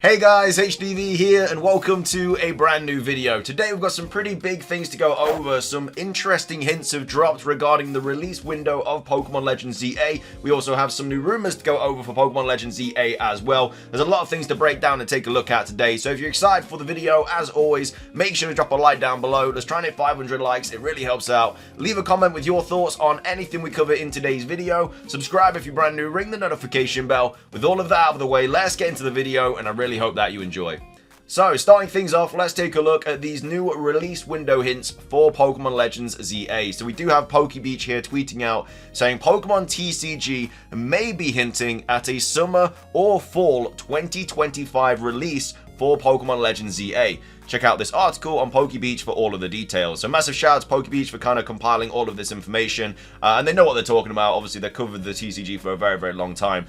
Hey guys, HDV here and welcome to a brand new video. Today we've got some pretty big things to go over. Some interesting hints have dropped regarding the release window of Pokemon Legends ZA. We also have some new rumors to go over for Pokemon Legends ZA as well. There's a lot of things to break down and take a look at today. So if you're excited for the video, as always, make sure to drop a like down below. Let's try and hit 500 likes. It really helps out. Leave a comment with your thoughts on anything we cover in today's video. Subscribe if you're brand new. Ring the notification bell. With all of that out of the way, let's get into the video and I really hope that you enjoy. So, starting things off, let's take a look at these new release window hints for Pokemon Legends ZA. So we do have PokeBeach here tweeting out saying Pokemon TCG may be hinting at a summer or fall 2025 release for Pokemon Legends ZA. Check out this article on PokeBeach for all of the details. So massive shout out to PokeBeach for kind of compiling all of this information. And they know what they're talking about. Obviously, they've covered the TCG for a very, very long time.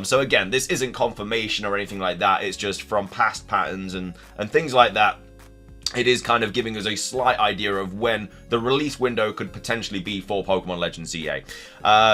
So again, this isn't confirmation or anything like that. It's just from past patterns and things like that. It is kind of giving us a slight idea of when the release window could potentially be for Pokemon Legends ZA.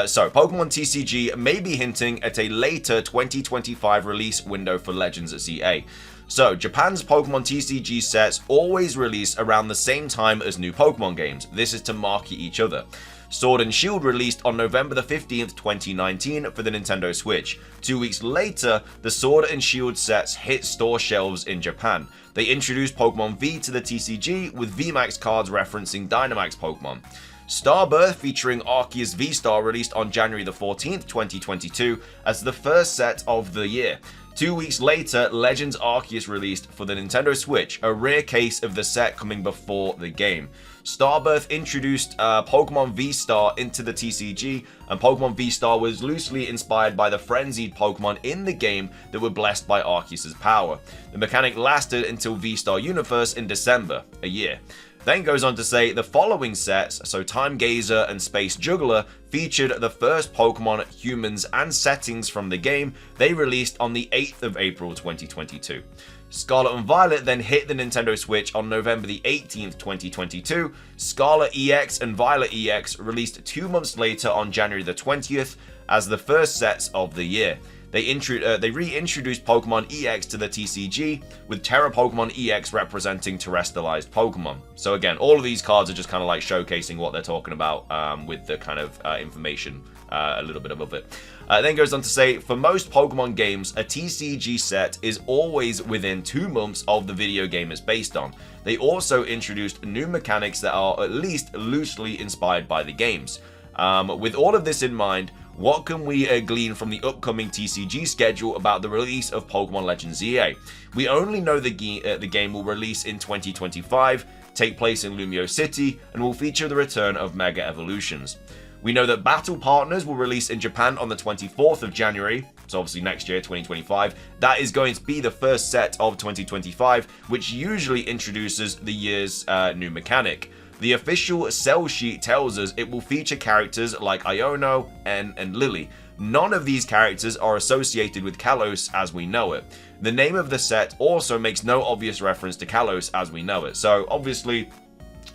So, Pokemon TCG may be hinting at a later 2025 release window for Legends ZA. So, Japan's Pokemon TCG sets always release around the same time as new Pokemon games. This is to market each other. Sword and Shield released on November the 15th, 2019 for the Nintendo Switch. 2 weeks later, the Sword and Shield sets hit store shelves in Japan. They introduced Pokemon V to the TCG with VMAX cards referencing Dynamax Pokemon. Starbirth featuring Arceus V-Star released on January the 14th, 2022 as the first set of the year. 2 weeks later, Legends Arceus released for the Nintendo Switch, a rare case of the set coming before the game. Starbirth introduced Pokemon V-Star into the TCG, and Pokemon V-Star was loosely inspired by the frenzied Pokemon in the game that were blessed by Arceus' power. The mechanic lasted until V-Star Universe in December, a year. Then goes on to say the following sets, so Time Gazer and Space Juggler, featured the first Pokemon, humans, and settings from the game. They released on the 8th of April 2022. Scarlet and Violet then hit the Nintendo Switch on November the 18th, 2022. Scarlet EX and Violet EX released 2 months later on January the 20th as the first sets of the year. They reintroduced Pokemon EX to the TCG, with Terra Pokemon EX representing terrestrialized Pokemon. So again, all of these cards are just kind of like showcasing what they're talking about with the kind of information a little bit above it. Then goes on to say, for most Pokemon games, a TCG set is always within 2 months of the video game it's based on. They also introduced new mechanics that are at least loosely inspired by the games. With all of this in mind, what can we glean from the upcoming TCG schedule about the release of Pokemon Legends ZA? We only know the game will release in 2025, take place in Lumiose City, and will feature the return of Mega Evolutions. We know that Battle Partners will release in Japan on the 24th of January, so obviously next year, 2025. That is going to be the first set of 2025, which usually introduces the year's new mechanic. The official sell sheet tells us it will feature characters like Iono and Lily. None of these characters are associated with Kalos as we know it. The name of the set also makes no obvious reference to Kalos as we know it. So obviously,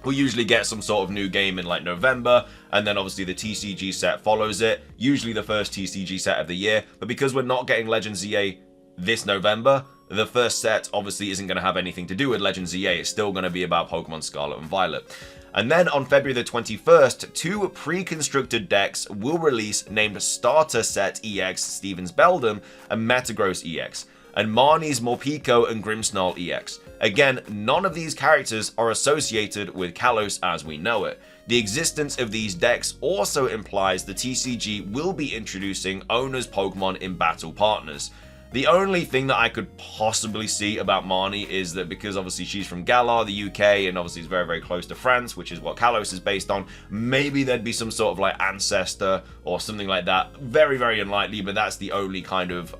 we'll usually get some sort of new game in like November, and then obviously the TCG set follows it, usually the first TCG set of the year. But because we're not getting Legends ZA this November, the first set obviously isn't going to have anything to do with Legends ZA. It's still going to be about Pokemon Scarlet and Violet. And then on February the 21st, 2 pre-constructed decks will release named Starter Set EX Stevens Beldum and Metagross EX, and Marnie's Morpeko and Grimmsnarl EX. Again, none of these characters are associated with Kalos as we know it. The existence of these decks also implies the TCG will be introducing owners' Pokemon in Battle Partners. The only thing that I could possibly see about Marnie is that because obviously she's from Galar, the UK, and obviously is very, very close to France, which is what Kalos is based on, maybe there'd be some sort of like ancestor or something like that. Very, very unlikely, but that's the only kind of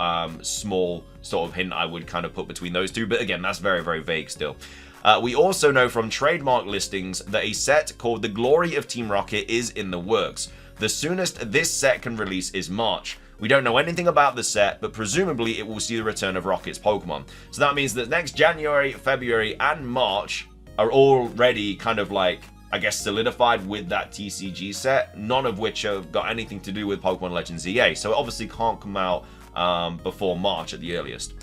small sort of hint I would kind of put between those two. But again, that's very, very vague still. We also know from trademark listings that a set called The Glory of Team Rocket is in the works. The soonest this set can release is March. We don't know anything about the set, but presumably it will see the return of Rocket's Pokemon. So that means that next January, February, and March are already kind of like, I guess, solidified with that TCG set, none of which have got anything to do with Pokemon Legends ZA. So it obviously can't come out before March at the earliest.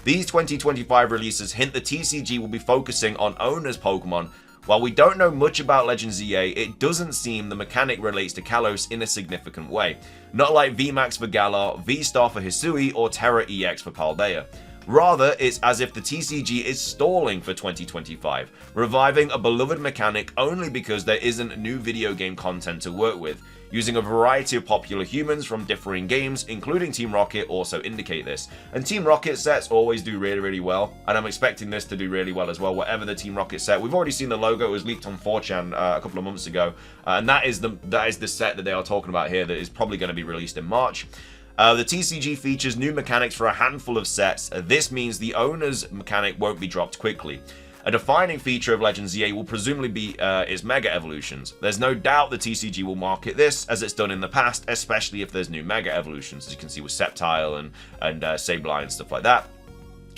These 2025 releases hint the TCG will be focusing on owners' Pokemon. While we don't know much about Legends EA, it doesn't seem the mechanic relates to Kalos in a significant way. Not like VMAX for Galar, V-Star for Hisui, or Terra EX for Paldea. Rather, it's as if the TCG is stalling for 2025, reviving a beloved mechanic only because there isn't new video game content to work with. Using a variety of popular humans from differing games, including Team Rocket, also indicate this. And Team Rocket sets always do really, really well, and I'm expecting this to do really well as well, whatever the Team Rocket set. We've already seen the logo, it was leaked on 4chan a couple of months ago, and that is the set that they are talking about here that is probably going to be released in March. The TCG features new mechanics for a handful of sets. This means the owner's mechanic won't be dropped quickly. A defining feature of Legends EA will presumably be its Mega Evolutions. There's no doubt the TCG will market this, as it's done in the past, especially if there's new Mega Evolutions, as you can see with Sceptile and Sableye and stuff like that.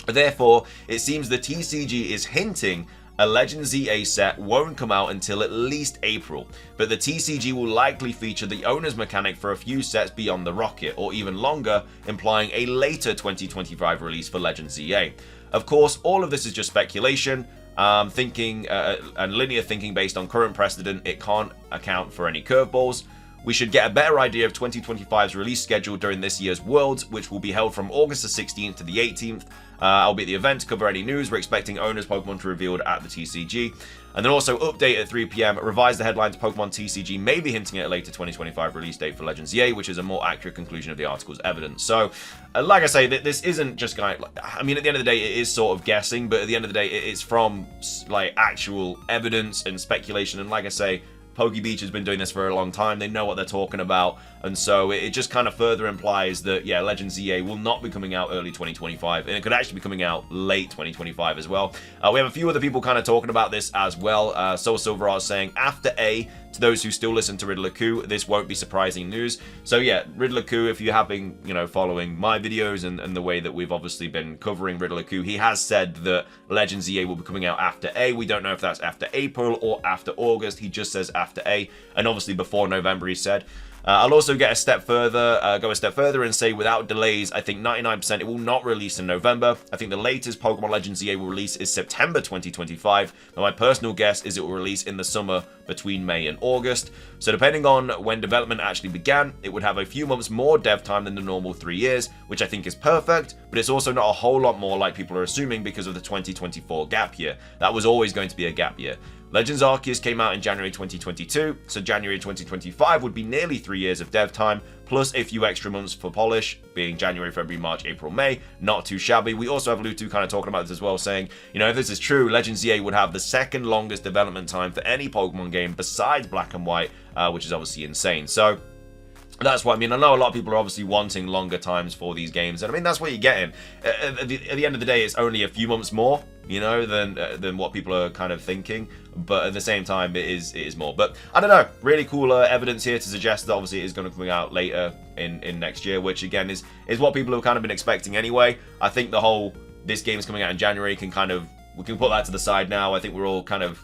Therefore, it seems the TCG is hinting a Legends EA set won't come out until at least April, but the TCG will likely feature the owner's mechanic for a few sets beyond the Rocket, or even longer, implying a later 2025 release for Legends EA. Of course, all of this is just speculation, thinking and linear thinking based on current precedent. It can't account for any curveballs. We should get a better idea of 2025's release schedule during this year's Worlds, which will be held from August the 16th to the 18th. I'll be at the event to cover any news. We're expecting owners Pokemon to be revealed at the TCG. And then also update at 3 PM, revise the headlines Pokemon TCG may be hinting at a later 2025 release date for Legends EA, which is a more accurate conclusion of the article's evidence. So, like I say, this isn't just kind of, I mean, at the end of the day, it is sort of guessing, but at the end of the day, it's from like actual evidence and speculation. And like I say, PokeBeach has been doing this for a long time. They know what they're talking about. And so it just kind of further implies that, yeah, Legends EA will not be coming out early 2025. And it could actually be coming out late 2025 as well. We have a few other people kind of talking about this as well. Soul Silver is saying, after A, to those who still listen to Riddler Coup, this won't be surprising news. So yeah, Riddler Coup, if you have been, following my videos and the way that we've obviously been covering Riddler Coup, he has said that Legends EA will be coming out after A. We don't know if that's after April or after August. He just says after A, and obviously before November, he said. I'll also go a step further and say without delays, I think 99% it will not release in November. I think the latest Pokemon Legends EA will release is September 2025, but my personal guess is it will release in the summer between May and August. So depending on when development actually began, it would have a few months more dev time than the normal 3 years, which I think is perfect, but it's also not a whole lot more like people are assuming because of the 2024 gap year. That was always going to be a gap year. Legends Arceus came out in January 2022, so January 2025 would be nearly 3 years of dev time, plus a few extra months for polish, being January, February, March, April, May. Not too shabby. We also have Lutu kind of talking about this as well, saying, if this is true, Legends EA would have the second longest development time for any Pokemon game besides Black and White, which is obviously insane. So that's what I mean. I know a lot of people are obviously wanting longer times for these games, and I mean, that's what you're getting. At the end of the day, it's only a few months more, than what people are kind of thinking, but at the same time, it is more. But I don't know, really cool evidence here to suggest that obviously it is going to come out later in next year, which again is what people have kind of been expecting anyway. I think the whole this game is coming out in January we can put that to the side now. I think we're all kind of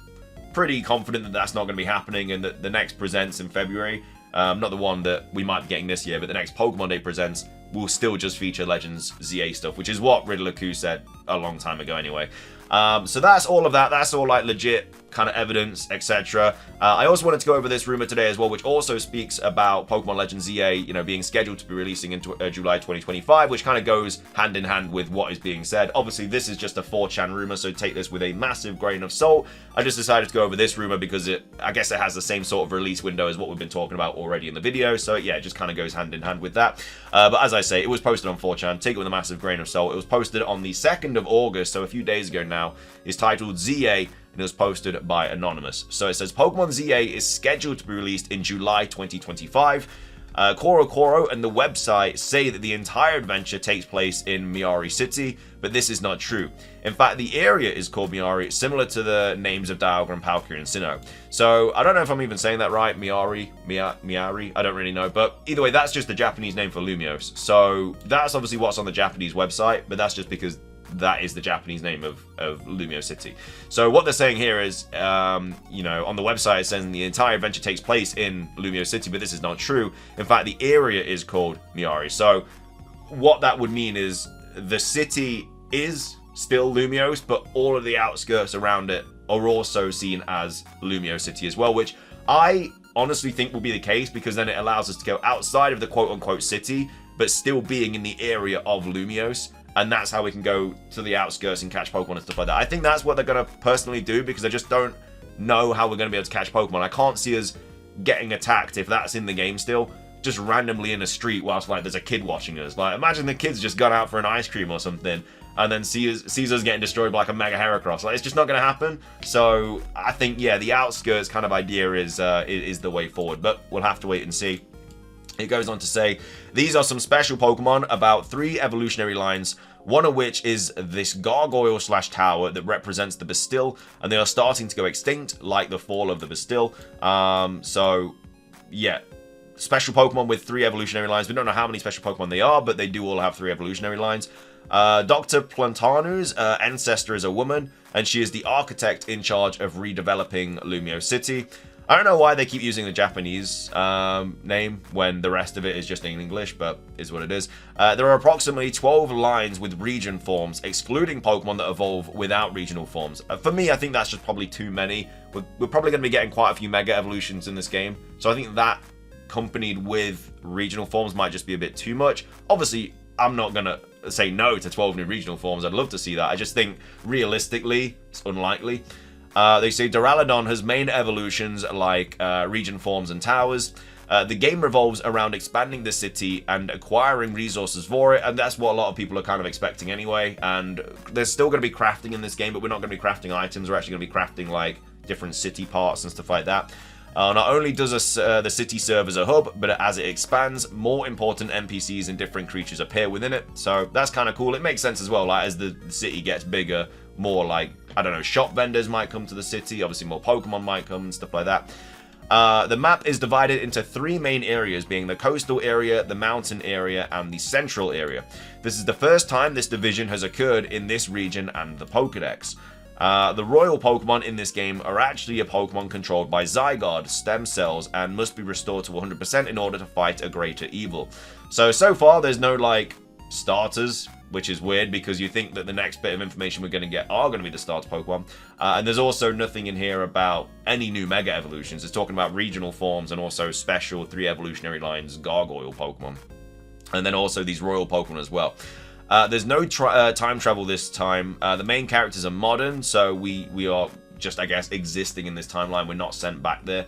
pretty confident that that's not going to be happening, and that the next Presents in February, not the one that we might be getting this year, but the next Pokemon Day Presents will still just feature Legends ZA stuff, which is what Riddler Coup said a long time ago anyway. So that's all of that. That's all like legit kind of evidence, etc. I also wanted to go over this rumor today as well, which also speaks about Pokemon Legends EA, being scheduled to be releasing in July 2025, which kind of goes hand in hand with what is being said. Obviously, this is just a 4chan rumor, so take this with a massive grain of salt. I just decided to go over this rumor because I guess it has the same sort of release window as what we've been talking about already in the video. So yeah, it just kind of goes hand in hand with that. But as I say, it was posted on 4chan. Take it with a massive grain of salt. It was posted on the 2nd of August, so a few days ago now. It's titled ZA, and it was posted by Anonymous. So it says, Pokemon ZA is scheduled to be released in July 2025. Koro and the website say that the entire adventure takes place in Miari City, but this is not true. In fact, the area is called Miari, similar to the names of Dialga, Palkia, and Sinnoh. So I don't know if I'm even saying that right, Miari, I don't really know, but either way, that's just the Japanese name for Lumiose. So that's obviously what's on the Japanese website, but that's just because that is the Japanese name of Lumiose City. So what they're saying here is, on the website it says the entire adventure takes place in Lumiose City, but this is not true. In fact, the area is called Miari. So what that would mean is the city is still Lumiose, but all of the outskirts around it are also seen as Lumiose City as well, which I honestly think will be the case, because then it allows us to go outside of the quote-unquote city, but still being in the area of Lumiose, and that's how we can go to the outskirts and catch Pokemon and stuff like that. I think that's what they're going to personally do, because I just don't know how we're going to be able to catch Pokemon. I can't see us getting attacked, if that's in the game still, just randomly in a street whilst like there's a kid watching us. Like, imagine the kid's just gone out for an ice cream or something, and then sees us getting destroyed by like a Mega Heracross. Like, it's just not going to happen. So I think, yeah, the outskirts kind of idea is the way forward, but we'll have to wait and see. It goes on to say, these are some special Pokemon, about 3 evolutionary lines, one of which is this gargoyle / tower that represents the Bastille, and they are starting to go extinct, like the fall of the Bastille. So, yeah, special Pokemon with 3 evolutionary lines. We don't know how many special Pokemon they are, but they do all have 3 evolutionary lines. Dr. Plantanu's ancestor is a woman, and she is the architect in charge of redeveloping Lumiose City. I don't know why they keep using the Japanese name when the rest of it is just in English, but is what it is. There are approximately 12 lines with region forms, excluding Pokemon that evolve without regional forms. For me, I think that's just probably too many. We're probably going to be getting quite a few Mega Evolutions in this game, so I think that accompanied with regional forms might just be a bit too much. Obviously, I'm not going to say no to 12 new regional forms. I'd love to see that. I just think, realistically, it's unlikely. They say Duraludon has main evolutions like region forms and towers. The game revolves around expanding the city and acquiring resources for it, and that's what a lot of people are kind of expecting anyway. And there's still going to be crafting in this game, but we're not going to be crafting items. We're actually going to be crafting like different city parts and stuff like that. Not only does the city serve as a hub, but as it expands, more important NPCs and different creatures appear within it. So that's kind of cool. It makes sense as well. Like, as the city gets bigger, more like, I don't know, shop vendors might come to the city. Obviously, more Pokemon might come and stuff like that. The map is divided into 3 main areas, being the coastal area, the mountain area, and the central area. This is the first time this division has occurred in this region and the Pokédex. The royal Pokemon in this game are actually a Pokemon controlled by Zygarde stem cells and must be restored to 100% in order to fight a greater evil. So far there's no like starters, which is weird because you think that the next bit of information we're going to get are going to be the starter Pokemon. And there's also nothing in here about any new Mega Evolutions. It's talking about regional forms and also special 3 evolutionary lines Gargoyle Pokemon. And then also these royal Pokemon as well. There's no time travel this time. The main characters are modern, so we are just, I guess, existing in this timeline. We're not sent back there.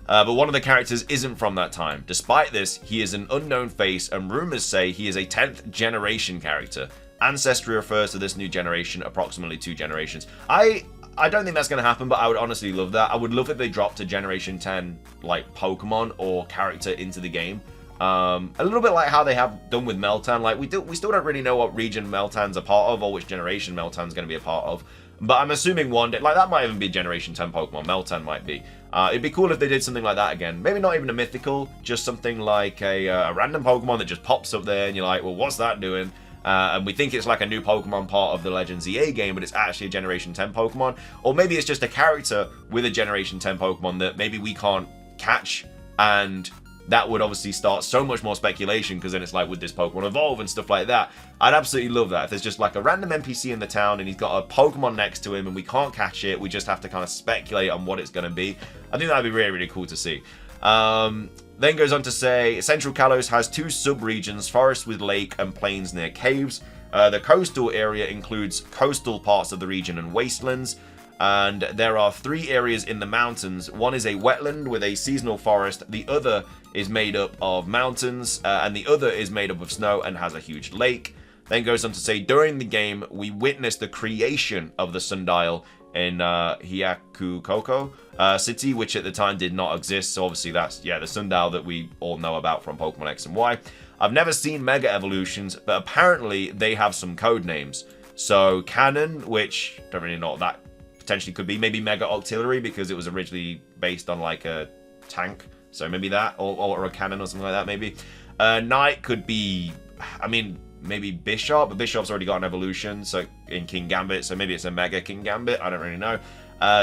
But one of the characters isn't from that time. Despite this, he is an unknown face, and rumors say he is a 10th generation character. Ancestry refers to this new generation, approximately 2 generations. I don't think that's going to happen, but I would honestly love that. I would love if they dropped a Generation 10 like Pokemon or character into the game. A little bit like how they have done with Meltan. Like, we still don't really know what region Meltan's a part of or which generation Meltan's going to be a part of. But I'm assuming one day, like, that might even be Generation 10 Pokemon. Meltan might be. It'd be cool if they did something like that again. Maybe not even a mythical, just something like a random Pokemon that just pops up there and you're like, well, what's that doing? And we think it's like a new Pokemon part of the Legends EA game, but it's actually a Generation 10 Pokemon. Or maybe it's just a character with a Generation 10 Pokemon that maybe we can't catch, and that would obviously start so much more speculation, because then it's like, would this Pokemon evolve and stuff like that? I'd absolutely love that. If there's just like a random NPC in the town and he's got a Pokemon next to him and we can't catch it, we just have to kind of speculate on what it's going to be. I think that'd be really, really cool to see. Then goes on to say, Central Kalos has 2 sub-regions, forests with lake and plains near caves. The coastal area includes coastal parts of the region and wastelands. And there are 3 areas in the mountains. One is a wetland with a seasonal forest. The other is made up of mountains, and the other is made up of snow and has a huge lake. Then goes on to say, during the game, we witnessed the creation of the sundial in Hyakukoko City, which at the time did not exist. So obviously that's, yeah, the sundial that we all know about from Pokemon X and Y. I've never seen Mega Evolutions, but apparently they have some code names. So Cannon, which don't really know what that potentially could be. Maybe Mega Octillery, because it was originally based on like a tank. So maybe that, or a cannon or something like that, maybe. Knight could be, I mean, maybe Bishop, but Bishop's already got an evolution, so in King Gambit, so maybe it's a Mega King Gambit, I don't really know.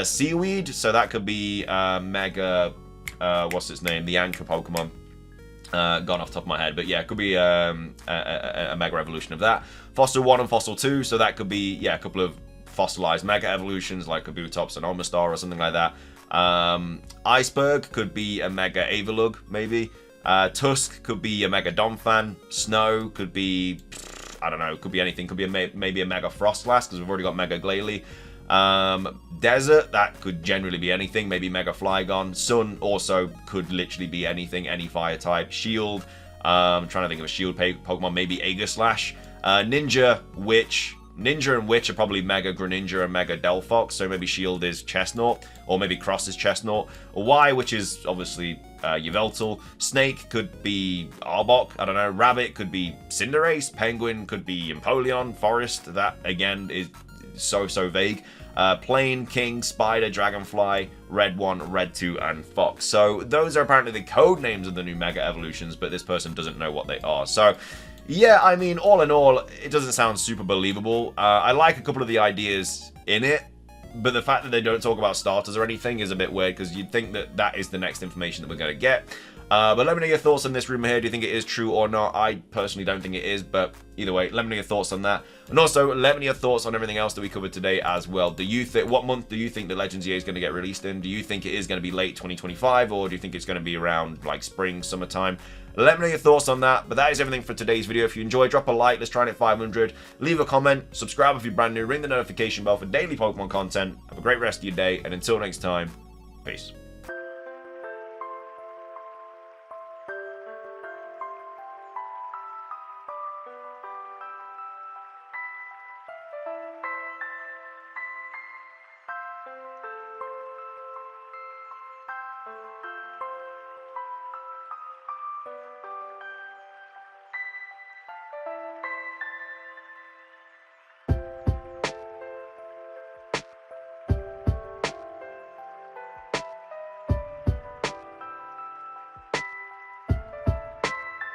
Seaweed, so that could be Mega, what's its name, the anchor Pokemon. Gone off the top of my head, but yeah, it could be a Mega Evolution of that. Fossil 1 and Fossil 2, so that could be, yeah, a couple of fossilized Mega Evolutions, like Kabutops and Omastar or something like that. Iceberg could be a Mega Avalugg, maybe. Tusk could be a Mega Donphan. Snow could be, I don't know, could be anything. Could be maybe a Mega Frostlass, because we've already got Mega Glalie. Desert, that could generally be anything, maybe Mega Flygon. Sun also could literally be anything, any fire type. Shield, I'm trying to think of a shield Pokemon, maybe Aegislash. Ninja, Witch. Ninja and Witch are probably Mega Greninja and Mega Delphox, so maybe Shield is Chestnut, or maybe Cross is Chestnut. Y, which is obviously Yveltal. Snake could be Arbok, I don't know. Rabbit could be Cinderace. Penguin could be Empoleon. Forest, that again is so vague. Plane, King, Spider, Dragonfly, Red 1, Red 2, and Fox. So those are apparently the code names of the new Mega Evolutions, but this person doesn't know what they are. So yeah, I mean, all in all, it doesn't sound super believable. I like a couple of the ideas in it, but the fact that they don't talk about starters or anything is a bit weird, because you'd think that that is the next information that we're going to get. But let me know your thoughts on this rumor here. Do you think it is true or not? I personally don't think it is, but either way, let me know your thoughts on that. And also, let me know your thoughts on everything else that we covered today as well. Do you think, what month do you think the Legends EA is going to get released in? Do you think it is going to be late 2025, or do you think it's going to be around like spring, summertime? Let me know your thoughts on that. But that is everything for today's video. If you enjoyed, drop a like. Let's try and hit 500. Leave a comment. Subscribe if you're brand new. Ring the notification bell for daily Pokemon content. Have a great rest of your day. And until next time, peace.